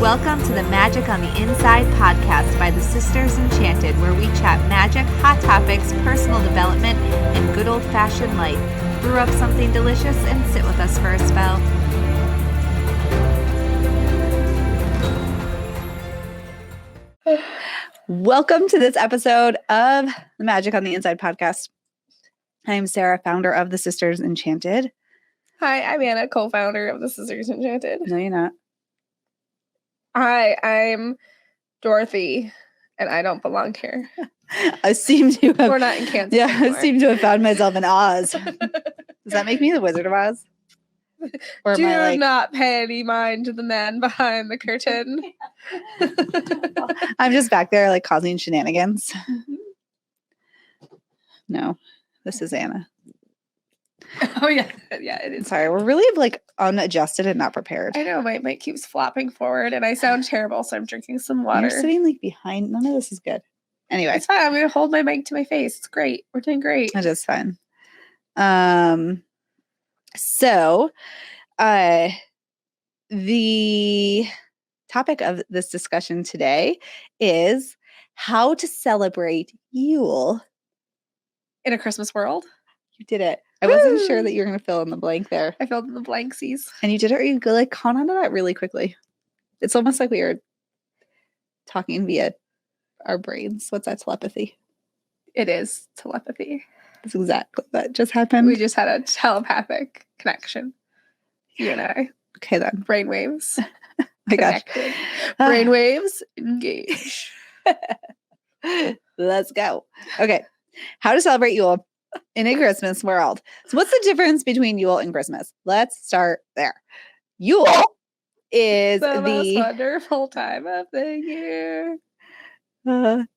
Welcome to the Magic on the Inside podcast by the Sisters Enchanted, where we chat magic, hot topics, personal development, and good old-fashioned life. Brew up something delicious and sit with us for a spell. Welcome to this episode of the Magic on the Inside podcast. I'm Sarah, founder of the Sisters Enchanted. Hi, I'm Anna, co-founder of the Sisters Enchanted. No, you're not. Hi, I'm Dorothy, and I don't belong here. I seem to have... We're not in Kansas anymore. I seem to have found myself in Oz. Does that make me the Wizard of Oz? Or Do not pay any mind to the man behind the curtain. I'm just back there like causing shenanigans. No, this is Anna. Oh, yeah. Yeah, it is. Sorry, we're really like unadjusted and not prepared. I know, my mic keeps flopping forward and I sound terrible, so I'm drinking some water. You're sitting like behind. None of this is good. Anyway. It's fine. I'm going to hold my mic to my face. It's great. We're doing great. It is fine. So, the topic of this discussion today is how to celebrate Yule. In a Christmas world? You did it. I wasn't sure that you were going to fill in the blank there. I filled in the blanksies. And you did it, or you could like caught onto that really quickly. It's almost like we were talking via our brains. What's that, telepathy? It is telepathy. That's exactly what just happened. We just had a telepathic connection. You and I. Okay, then. Brainwaves. My gosh. Brainwaves engage. Let's go. Okay. How to celebrate Yule in a Christmas world. So what's the difference between Yule and Christmas? Let's start there. Yule is the most wonderful time of the year. This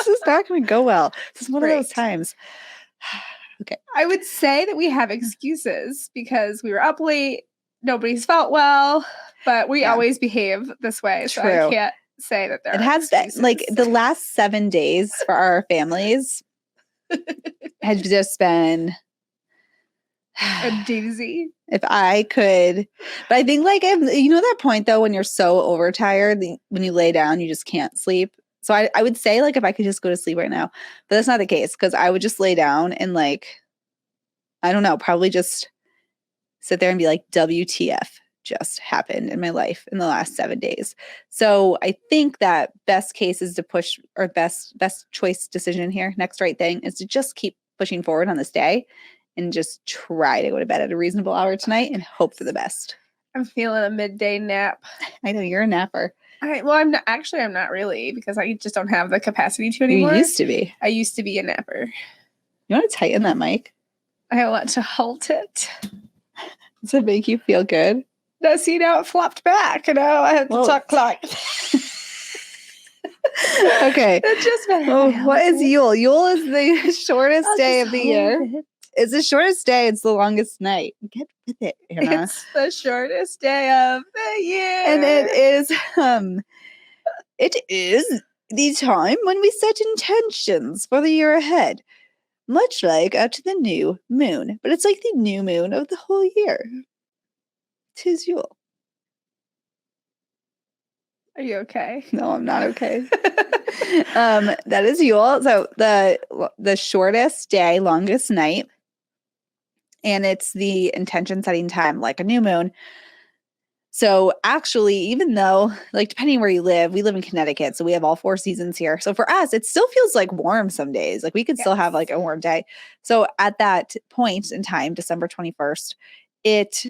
is not going to go well. This is one of those times. Okay. I would say that we have excuses because we were up late. Nobody's felt well, but we always behave this way. True. So I can't say that there are excuses. Like the last 7 days for our families has just been a doozy. If I could, but I think like, you know that point though, when you're so overtired, when you lay down, you just can't sleep. So I would say like, if I could just go to sleep right now, but that's not the case. Cause I would just lay down and like, I don't know, probably just sit there and be like, WTF just happened in my life in the last 7 days. So I think that best case is to push, or best choice decision here, next right thing is to just keep pushing forward on this day and just try to go to bed at a reasonable hour tonight and hope for the best. I'm feeling a midday nap. I know you're a napper. I'm not really, because I just don't have the capacity to anymore. You used to be. I used to be a napper. You want to tighten that mic? I want to halt it. Does it make you feel good? No, see, now it flopped back. And now I have to talk like. Okay. It just what is Yule? Yule is the shortest day of the year. It's the shortest day. It's the longest night. Get with it, Anna. It's the shortest day of the year. And it is the time when we set intentions for the year ahead. Much like at the new moon. But it's like the new moon of the whole year. 'Tis Yule. Are you okay? No, I'm not okay. That is Yule. So the shortest day, longest night. And it's the intention setting time, like a new moon. So actually, even though, like, depending where you live, we live in Connecticut, so we have all 4 seasons here. So for us, it still feels like warm some days. Like we could still have like a warm day. So at that point in time, December 21st, it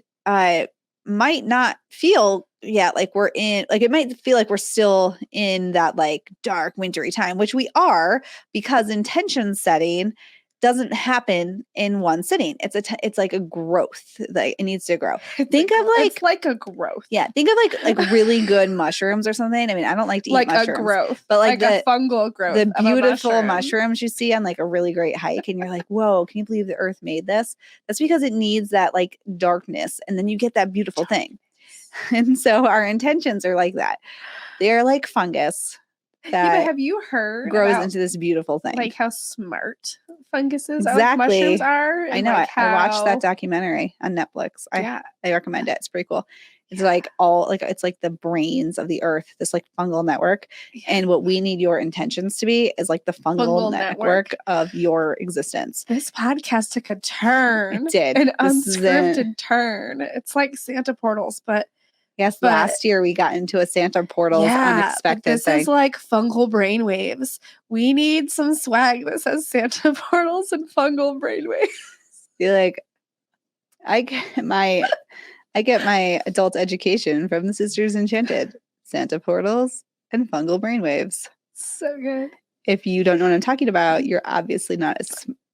might not feel yet like we're in, like it might feel like we're still in that like dark wintry time, which we are, because intention setting doesn't happen in one sitting. It's like a growth. Like it needs to grow. Think of like a growth. Yeah. Think of like really good mushrooms or something. I mean, I don't like to eat like mushrooms. A growth. But like a fungal growth. The beautiful mushrooms you see on like a really great hike. And you're like, whoa, can you believe the earth made this? That's because it needs that like darkness. And then you get that beautiful thing. And so our intentions are like that. They're like fungus. Yeah, but that have you heard grows about, into this beautiful thing. like, how smart funguses are, like Exactly. mushrooms are? I and, know. like, I watched that how- documentary on Netflix. Yeah. I recommend it. It's pretty cool. It's like it's like the brains of the earth, this like fungal network. Yeah. And what we need your intentions to be is like the fungal Fungal network network. of your existence. This podcast took a turn. It did. An This is unscripted turn. It's like Santa portals, but Yes, but- last year we got into a Santa portals but unexpected this thing. is like fungal brainwaves. We need some swag that says Santa portals and fungal brainwaves. You're like, I get my adult education from the Sisters Enchanted, Santa portals and fungal brainwaves. So good. If you don't know what I'm talking about, you're obviously not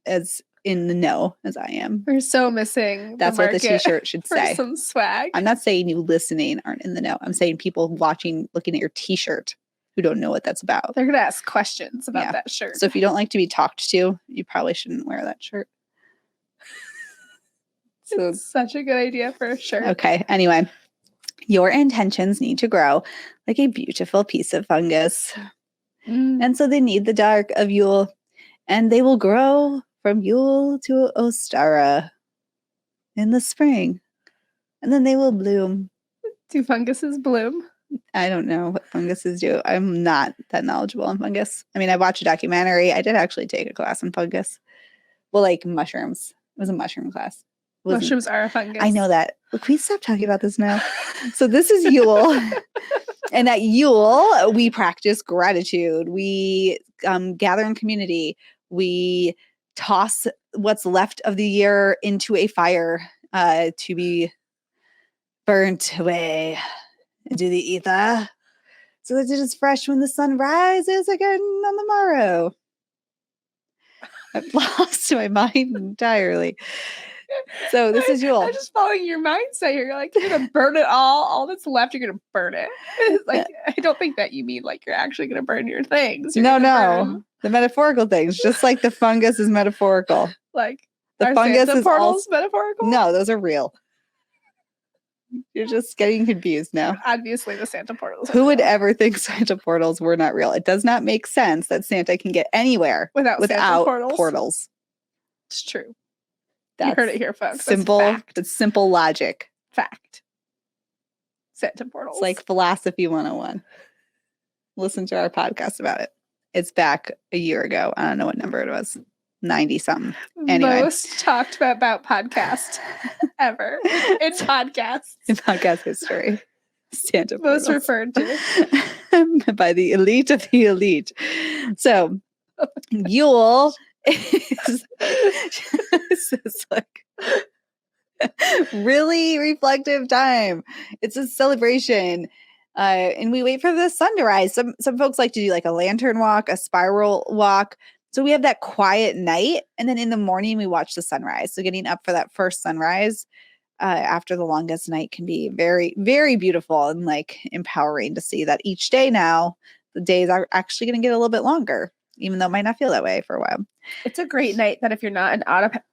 as in the know as I am. We're so missing. That's what the t-shirt should for say. some swag. I'm not saying you listening aren't in the know. I'm saying people looking at your t-shirt who don't know what that's about. They're gonna ask questions about Yeah. that shirt. So if you don't like to be talked to, you probably shouldn't wear that shirt. So It's such a good idea for a shirt. okay. Anyway, your intentions need to grow like a beautiful piece of fungus. Mm. And so they need the dark of Yule, and they will grow from Yule to Ostara in the spring. And then they will bloom. Do funguses bloom? I don't know what funguses do. I'm not that knowledgeable on fungus. I mean, I watched a documentary. I did actually take a class on fungus. Well, like mushrooms. It was a mushroom class. It wasn't- Mushrooms are a fungus. I know that. But can we stop talking about this now? So this is Yule. And at Yule, we practice gratitude. We gather in community. We toss what's left of the year into a fire to be burnt away into the ether so that it is fresh when the sun rises again on the morrow. I've lost my mind entirely. So this is Yule. I'm just following your mindset here. You're like, you're gonna burn it all that's left, you're gonna burn it. Like, I don't think that you mean like you're actually gonna burn your things. You're No, gonna burn, the metaphorical things, just like the fungus is metaphorical. like, The are fungus Santa is portals metaphorical? No, those are real. You're just getting confused now. Obviously, the Santa portals. are Who would real. ever think Santa portals were not real? It does not make sense that Santa can get anywhere without Santa without portals? It's true. That's You heard it here, folks. That's simple. fact. It's simple logic. Fact. Santa portals. It's like philosophy 101. Listen to our podcast about it. It's back a year ago. I don't know what number it was. 90 something. Anyway. Most talked about podcast ever in podcasts. In podcast history. Santa Most portals. referred to. By the elite of the elite. So Yule is this like really reflective time. It's a celebration. And we wait for the sun to rise. Some folks like to do like a lantern walk, a spiral walk. So we have that quiet night, and then in the morning we watch the sunrise. So getting up for that first sunrise after the longest night can be very, very beautiful and like empowering to see that each day now the days are actually going to get a little bit longer, even though it might not feel that way for a while. It's a great night that if you're not an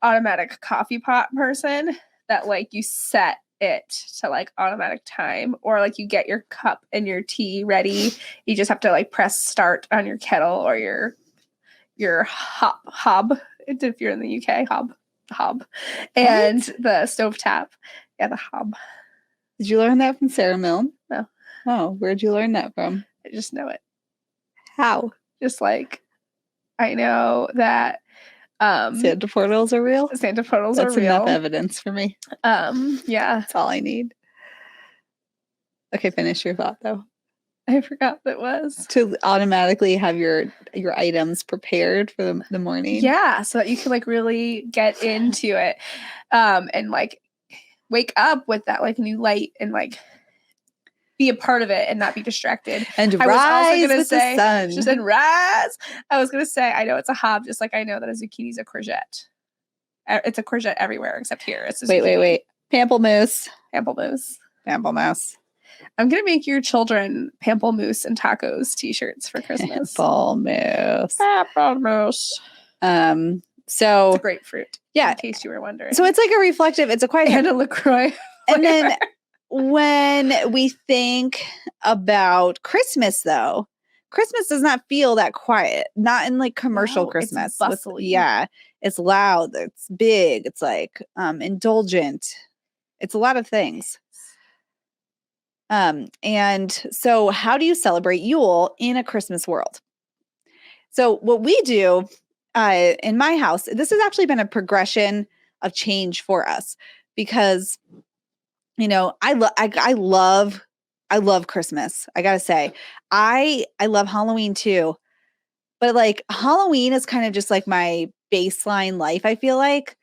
automatic coffee pot person, that like you set it to like automatic time, or like you get your cup and your tea ready. You just have to like press start on your kettle or your hob, if you're in the UK, hob, and the stovetop. Yeah, the hob. Did you learn that from Sarah Milne? No. Oh, where'd you learn that from? I just know it. How? Just like I know that Santa portals are real? Santa portals That's are real. enough evidence for me. Yeah. That's all I need. Okay, finish your thought though. I forgot what it was. To automatically have your items prepared for the morning. Yeah, so that you can like really get into it, and like wake up with that like new light and like be a part of it and not be distracted. And I was also rise gonna with say, the sun. She said rise. I was gonna say I know it's a hob, just like I know that a zucchini is a courgette. It's a courgette everywhere except here. It's a zucchini. Wait. Pamplemousse. Pamplemousse. I'm gonna make your children pamplemousse and tacos t-shirts for Christmas. Pamplemousse. So It's a grapefruit. yeah. In case you were wondering. So it's like a reflective, it's a quiet and a LaCroix. And then when we think about Christmas, though, Christmas does not feel that quiet. Not in like commercial No, it's Christmas. bustly. Yeah. It's loud. It's big. It's like indulgent. It's a lot of things. And so how do you celebrate Yule in a Christmas world? So what we do in my house, this has actually been a progression of change for us because, you know, I love Christmas. I gotta say, I love Halloween too, but like Halloween is kind of just like my baseline life. I feel like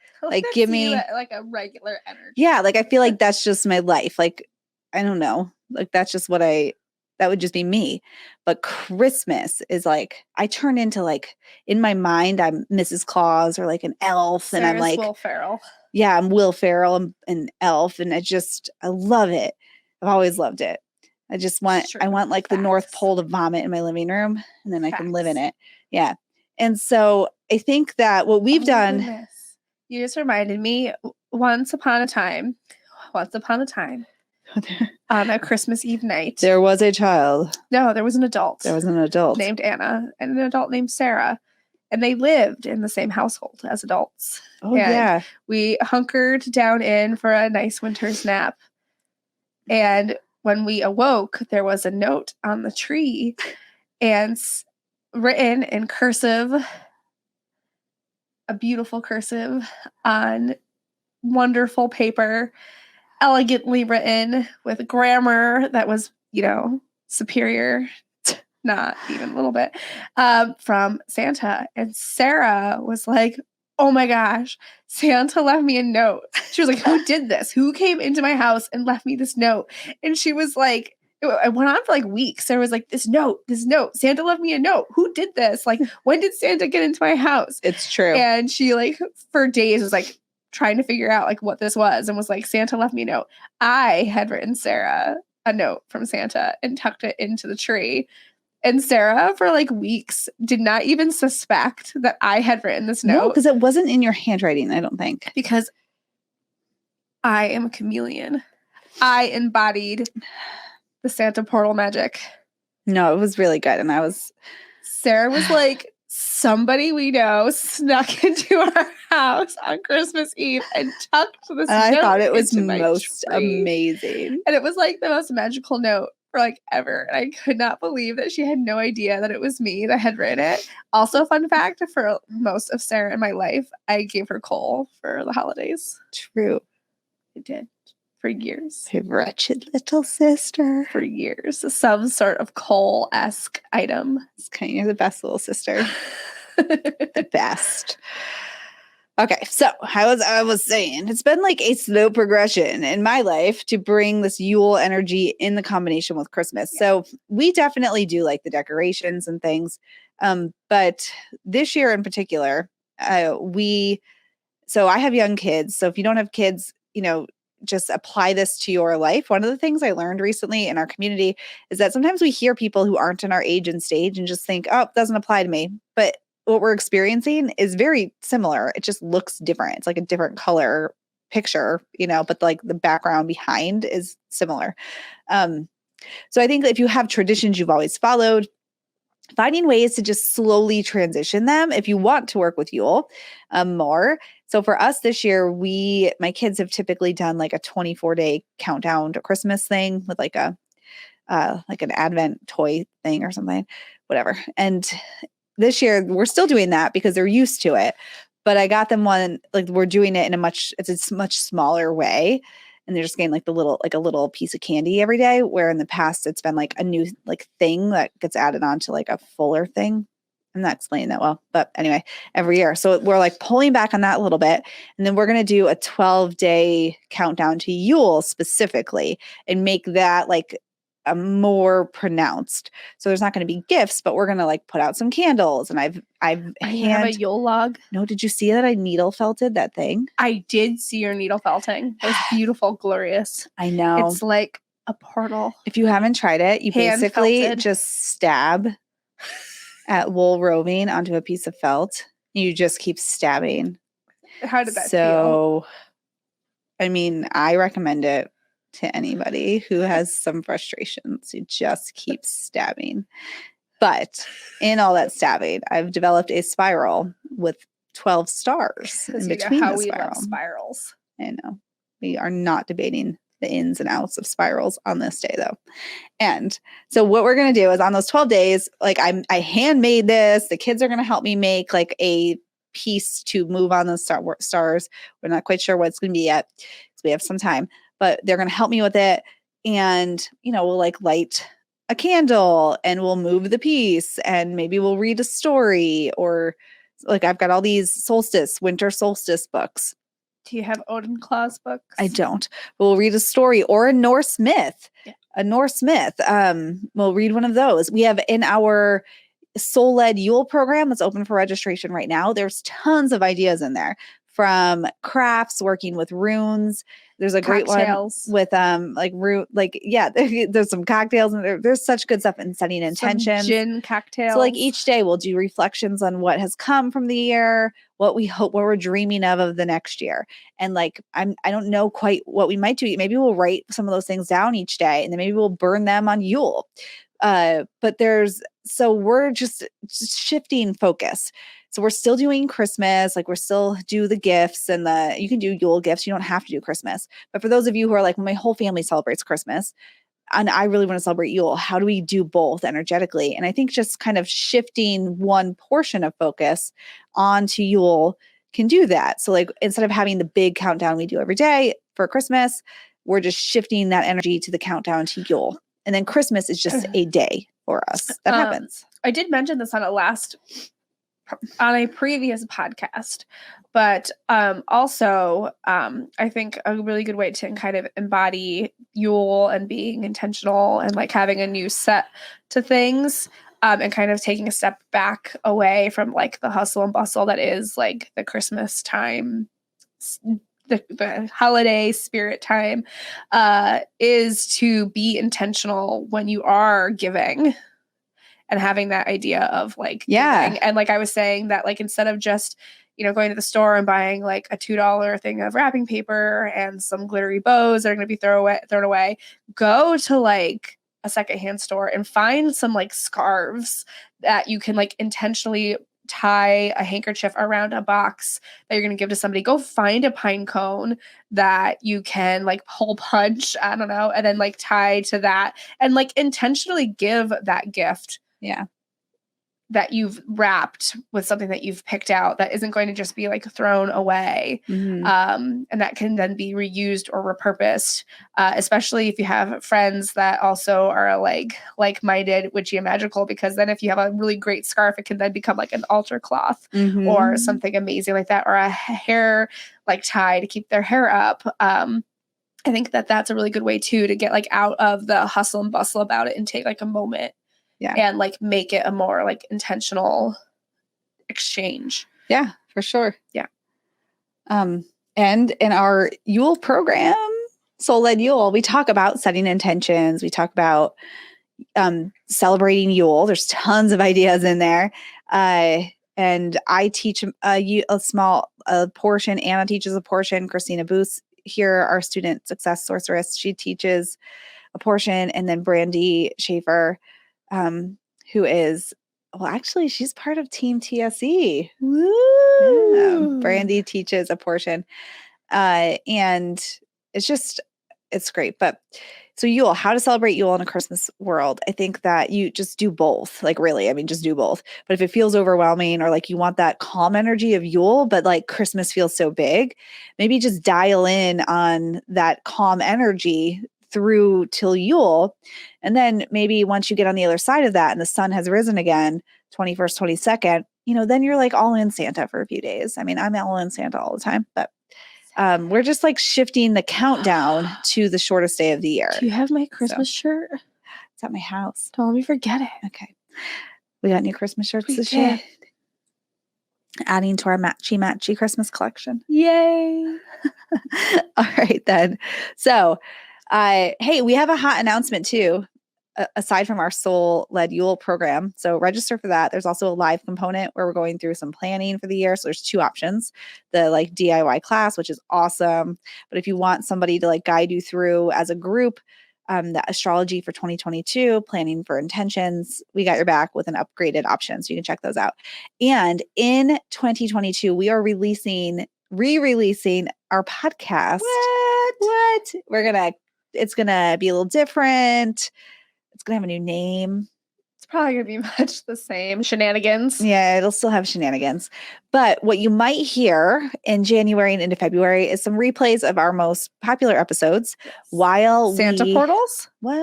give me like a regular energy. yeah, like I feel like that's just my life. Like I don't know, like that's just that would just be me. But Christmas is like I turn into like in my mind I'm Mrs. Claus or like an elf, and I'm Sarah's like Will Ferrell. yeah, I'm Will Ferrell and an elf, and I love it. I've always loved it. I want like the North Pole to vomit in my living room, and then I can live in it. Yeah. And so I think that what we've done. Goodness. You just reminded me once upon a time, on a Christmas Eve night. There was a child. No, there was an adult. There was an adult. Named Anna and an adult named Sarah. And they lived in the same household as adults. Oh, and yeah. We hunkered down in for a nice winter's nap. And when we awoke, there was a note on the tree and written in cursive, a beautiful cursive on wonderful paper, elegantly written with grammar that was, you know, superior, not even a little bit, from Santa. And Sarah was like, oh my gosh, Santa left me a note. She was like, who did this? Who came into my house and left me this note? And she was like, it went on for like weeks. There was like this note, Santa left me a note. Who did this? Like, when did Santa get into my house? It's true. And she like for days was like trying to figure out like what this was and was like, Santa left me a note. I had written Sarah a note from Santa and tucked it into the tree. And Sarah, for like weeks, did not even suspect that I had written this note. No, because it wasn't in your handwriting, I don't think. Because I am a chameleon. I embodied the Santa portal magic. No, it was really good. And Sarah was like, somebody we know snuck into our house on Christmas Eve and tucked this note. I thought it was into most amazing. And it was like the most magical note for like ever. And I could not believe that she had no idea that it was me that had written it. Also, fun fact, for most of Sarah in my life, I gave her coal for the holidays. True. I did. For years. Her wretched little sister. For years. Some sort of coal-esque item. It's kind of, you're the best little sister. The best. Okay, so I was saying, it's been like a slow progression in my life to bring this Yule energy in the combination with Christmas. Yeah. So we definitely do like the decorations and things. But this year in particular, so I have young kids. So if you don't have kids, you know, just apply this to your life. One of the things I learned recently in our community is that sometimes we hear people who aren't in our age and stage and just think, oh, it doesn't apply to me. But what we're experiencing is very similar. It just looks different. It's like a different color picture, you know, but like the background behind is similar. So I think that if you have traditions you've always followed, finding ways to just slowly transition them if you want to work with Yule more. So for us this year, my kids have typically done like a 24-day countdown to Christmas thing with like an Advent toy thing or something, whatever. And this year we're still doing that because they're used to it. But I got them one, like we're doing it in a much smaller way. And they're just getting like a little piece of candy every day, where in the past it's been like a new like thing that gets added on to like a fuller thing. I'm not explaining that well, but anyway, every year. So we're like pulling back on that a little bit. And then we're going to do a 12-day countdown to Yule specifically and make that like a more pronounced. So there's not going to be gifts, but we're going to like put out some candles. And I have a Yule log. No, did you see that I needle felted that thing? I did see your needle felting. It was beautiful, glorious. I know. It's like a portal. If you haven't tried it, you basically just stab at wool roving onto a piece of felt. You just keep stabbing. How did that feel? I mean, I recommend it to anybody who has some frustrations. You just keep stabbing. But in all that stabbing, I've developed a spiral with 12 stars in Because you know between how the we spiral. love spirals. I know. We are not debating the ins and outs of spirals on this day, though. And so what we're going to do is on those 12 days, like I handmade this. The kids are going to help me make like a piece to move on the stars. We're not quite sure what it's going to be yet because we have some time, but they're going to help me with it. And, we'll like light a candle and we'll move the piece and maybe we'll read a story, or like I've got all these winter solstice books. Do you have Odin Claus books? I don't. We'll read a story or a Norse myth. Yeah. A Norse myth. We'll read one of those. We have in our soul-led Yule program that's open for registration right now. There's tons of ideas in there, from crafts, working with runes. There's a great Cocktails. one with there's some cocktails and there's such good stuff in setting intentions. Some gin cocktails. So like each day we'll do reflections on what has come from the year, what we hope, what we're dreaming of the next year. And like I don't know quite what we might do. Maybe we'll write some of those things down each day and then maybe we'll burn them on Yule. So we're just shifting focus. So we're still doing Christmas, like we're still do the gifts and you can do Yule gifts. You don't have to do Christmas. But for those of you who are like, my whole family celebrates Christmas and I really want to celebrate Yule, how do we do both energetically? And I think just kind of shifting one portion of focus onto Yule can do that. So like instead of having the big countdown we do every day for Christmas, we're just shifting that energy to the countdown to Yule. And then Christmas is just a day for us that happens. I did mention this on a previous podcast, but also I think a really good way to kind of embody Yule and being intentional and like having a new set to things and kind of taking a step back away from like the hustle and bustle that is like the Christmas time, the holiday spirit time, is to be intentional when you are giving and having that idea of like giving. And like I was saying that like instead of just going to the store and buying like a $2 thing of wrapping paper and some glittery bows that are going to be thrown away, go to like a secondhand store and find some like scarves that you can like intentionally tie a handkerchief around a box that you're going to give to somebody. Go find a pine cone that you can like hole punch, I don't know, and then like tie to that and like intentionally give that gift. Yeah. That you've wrapped with something that you've picked out that isn't going to just be like thrown away. Mm-hmm. And that can then be reused or repurposed, especially if you have friends that also are like-minded, witchy and magical, because then if you have a really great scarf, it can then become like an altar cloth or something amazing like that, or a hair like tie to keep their hair up. I think that that's a really good way too, to get like out of the hustle and bustle about it and take like a moment. Yeah. And like make it a more like intentional exchange. Yeah, for sure. Yeah. And in our Yule program, Soul-Led Yule, we talk about setting intentions. We talk about celebrating Yule. There's tons of ideas in there. And I teach a small portion. Anna teaches a portion. Christina Booth here, our student success sorceress, she teaches a portion. And then Brandy Schaefer, who is, well, actually, she's part of Team TSE. Woo! Yeah, Brandy teaches a portion. And it's great. But so Yule, how to celebrate Yule in a Christmas world. I think that you just do both. Like really, I mean, just do both. But if it feels overwhelming or like you want that calm energy of Yule, but like Christmas feels so big, maybe just dial in on that calm energy through till Yule. And then maybe once you get on the other side of that and the sun has risen again, 21st, 22nd, then you're like all in Santa for a few days. I mean, I'm all in Santa all the time, but we're just like shifting the countdown to the shortest day of the year. Do you have my Christmas shirt? It's at my house. Don't let me forget it. Okay. We got new Christmas shirts We this did. year. Adding to our matchy Christmas collection. Yay. All right then. So hey, we have a hot announcement too, aside from our Soul-Led Yule program. So register for that. There's also a live component where we're going through some planning for the year. So there's two options, the like DIY class, which is awesome. But if you want somebody to like guide you through as a group, the astrology for 2022, planning for intentions. We got your back with an upgraded option. So you can check those out. And in 2022, we are re-releasing our podcast. What? It's gonna be a little different. It's gonna have a new name. It's probably going to be much the same. Shenanigans. Yeah, it'll still have shenanigans. But what you might hear in January and into February is some replays of our most popular episodes while Santa portals? What?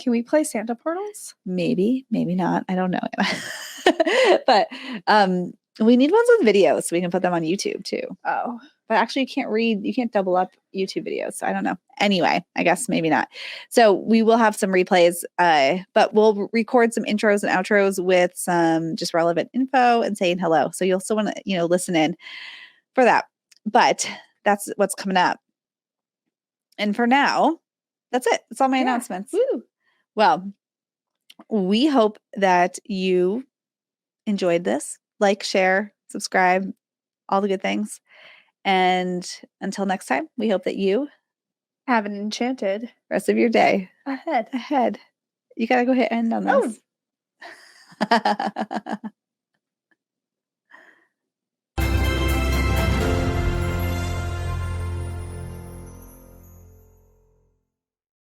Can we play Santa portals? Maybe not. I don't know. But we need ones with videos so we can put them on YouTube too. Oh. But actually you can't double up YouTube videos. So I don't know. Anyway, I guess maybe not. So we will have some replays, but we'll record some intros and outros with some just relevant info and saying hello. So you'll still want to, listen in for that. But that's what's coming up. And for now, that's it. That's all my announcements. Woo. Well, we hope that you enjoyed this. Like, share, subscribe, all the good things. And until next time, we hope that you have an enchanted rest of your day ahead. You got to go hit end on this. Oh.